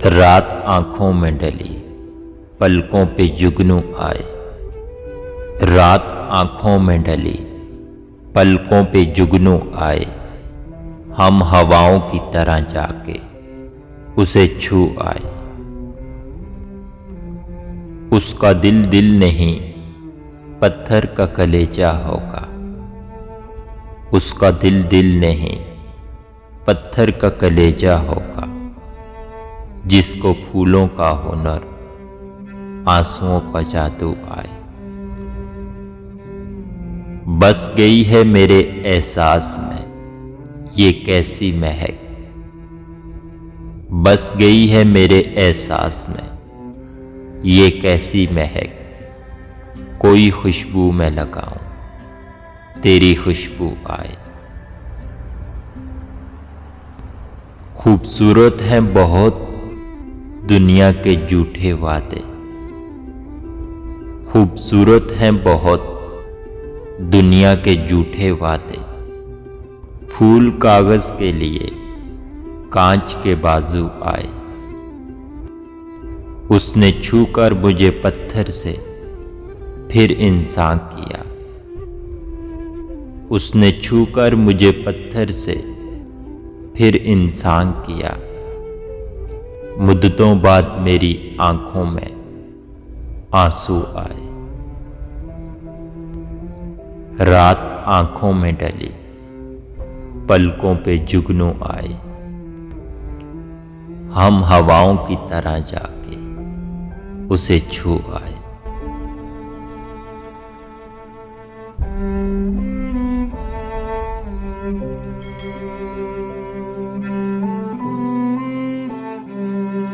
रात आंखों में डली, पलकों पे जुगनू आए। रात आंखों में डली, पलकों पे जुगनू आए। हम हवाओं की तरह जाके उसे छू आए। उसका दिल दिल नहीं, पत्थर का कलेजा होगा। उसका दिल दिल नहीं, पत्थर का कलेजा होगा। जिसको फूलों का हुनर, आंसुओं का जादू आए। बस गई है मेरे एहसास में ये कैसी महक। बस गई है मेरे एहसास में ये कैसी महक। कोई खुशबू मैं लगाऊं, तेरी खुशबू आए। खूबसूरत हैं बहुत दुनिया के झूठे वादे। खूबसूरत हैं बहुत दुनिया के झूठे वादे। फूल कागज के लिए कांच के बाजू आए। उसने छूकर मुझे पत्थर से फिर इंसान किया। उसने छूकर मुझे पत्थर से फिर इंसान किया। मुद्दतों बाद मेरी आंखों में आंसू आए। रात आंखों में डली, पलकों पे जुगनू आए। हम हवाओं की तरह जाके उसे छू आए।